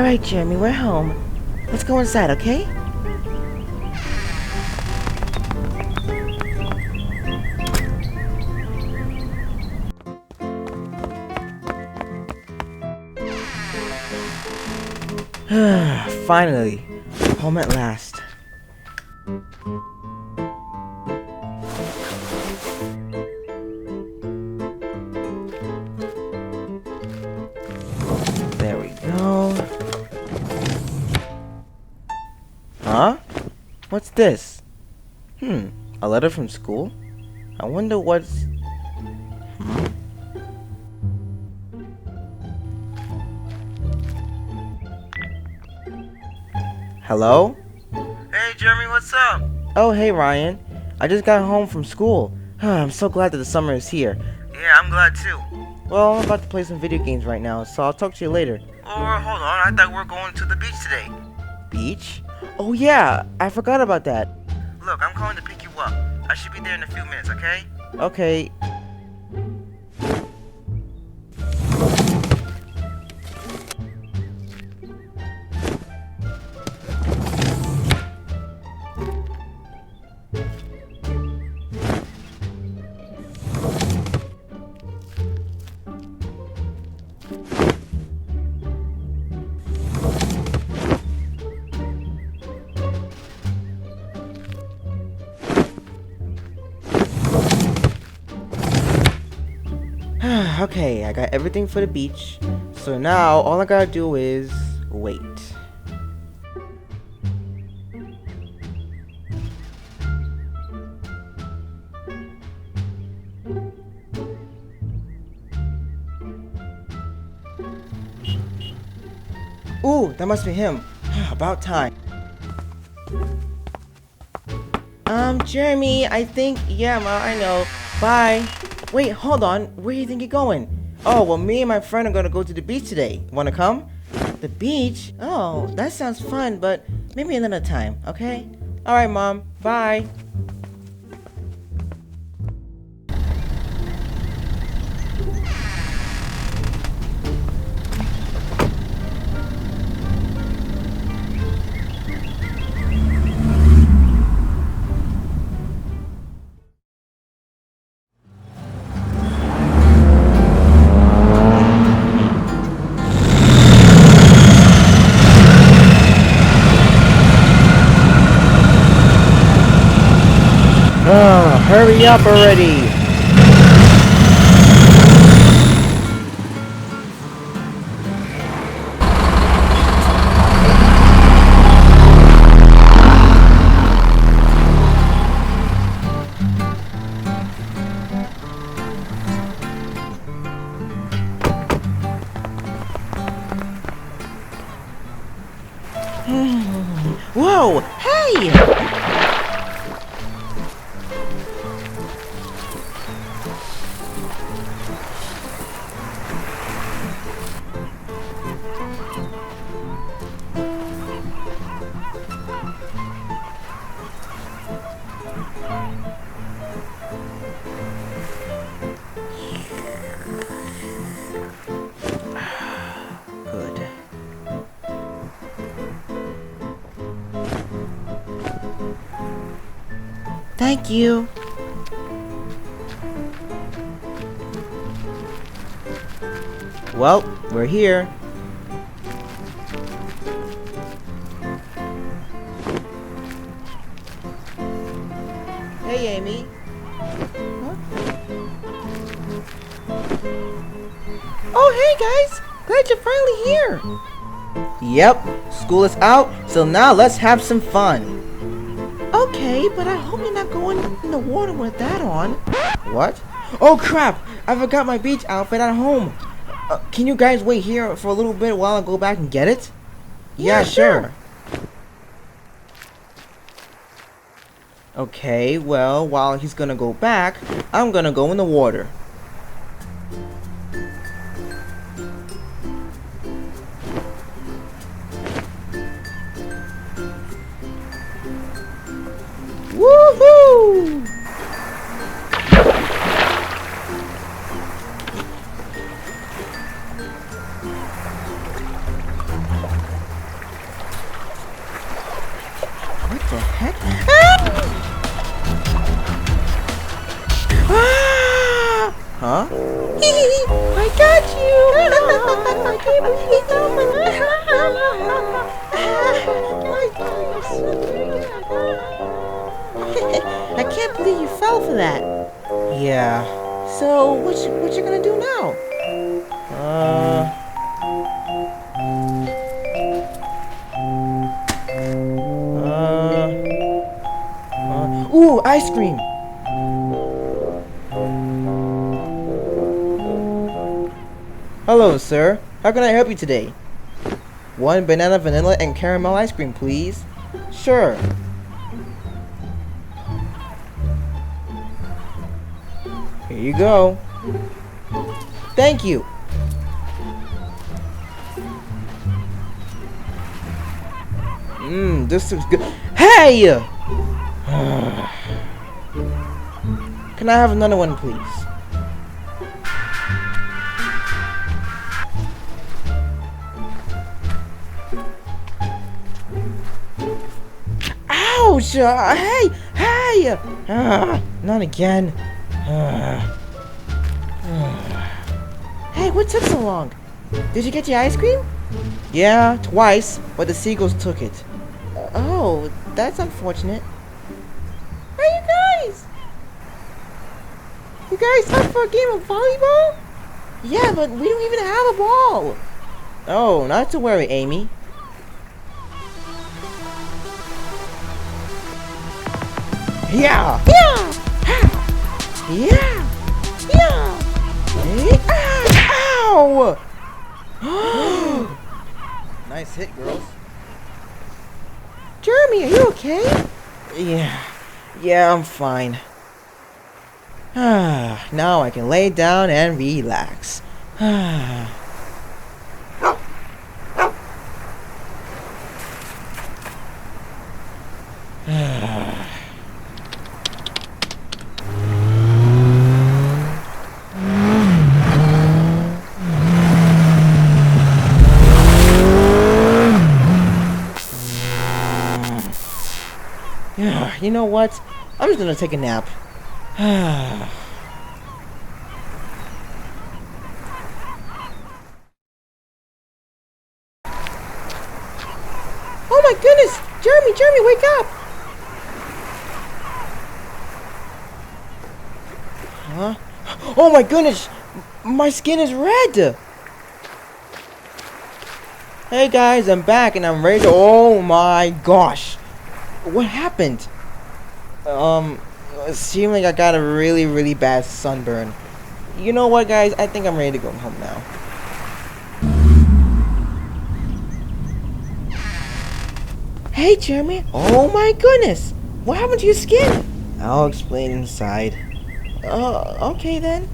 Alright, Jeremy, we're home. Let's go inside, okay? Finally, home at last. There we go. Huh? What's this? A letter from school? I wonder what's... Hello? Hey Jeremy, what's up? Oh, hey Ryan. I just got home from school. I'm so glad that the summer is here. Yeah, I'm glad too. Well, I'm about to play some video games right now, so I'll talk to you later. Or hold on, I thought we were going to the beach today. Beach? Oh yeah, I forgot about that. Look, I'm going to pick you up. I should be there in a few minutes, okay? Okay. Okay, I got everything for the beach. So now all I gotta do is wait. Ooh, that must be him. About time. Jeremy, I think, yeah, Ma, I know. Bye. Wait, hold on. Where do you think you're going? Oh, well, me and my friend are gonna go to the beach today. Wanna come? The beach? Oh, that sounds fun, but maybe another time, okay? Alright, Mom. Bye. Hurry up already! Whoa! Hey! Thank you. Well, we're here. Hey, Amy. Huh? Oh, hey, guys. Glad you're finally here. Yep, school is out, so now let's have some fun. Okay, but I hope you're not going in the water with that on. What? Oh crap! I forgot my beach outfit at home. Can you guys wait here for a little bit while I go back and get it? Yeah, sure. Okay, well, while he's gonna go back, I'm gonna go in the water. Woohoo! Huh? I got you! I can't believe you fell for that! I can't believe you fell for that! Yeah. So, what you gonna do now? Ooh, ice cream! Hello, sir. How can I help you today? One banana, vanilla, and caramel ice cream, please. Sure. Here you go. Thank you. This looks good. Hey! Can I have another one, please? Ouch! Hey! Not again. Hey, what took so long? Did you get your ice cream? Yeah, twice, but the seagulls took it. Oh, that's unfortunate. Hey, you guys! You guys up for a game of volleyball? Yeah, but we don't even have a ball. Oh, not to worry, Amy. Yeah! Yeah! Yeah! Yeah! Ow! Nice hit, girls. Jeremy, are you okay? Yeah, I'm fine. Now I can lay down and relax. You know what? I'm just gonna take a nap. Oh my goodness! Jeremy, wake up! Huh? Oh my goodness! My skin is red! Hey guys, I'm back and I'm ready to... Oh my gosh! What happened? It seemed like I got a really bad sunburn. You know what, guys? I think I'm ready to go home now. Hey, Jeremy. Oh my goodness. What happened to your skin? I'll explain inside. Okay then.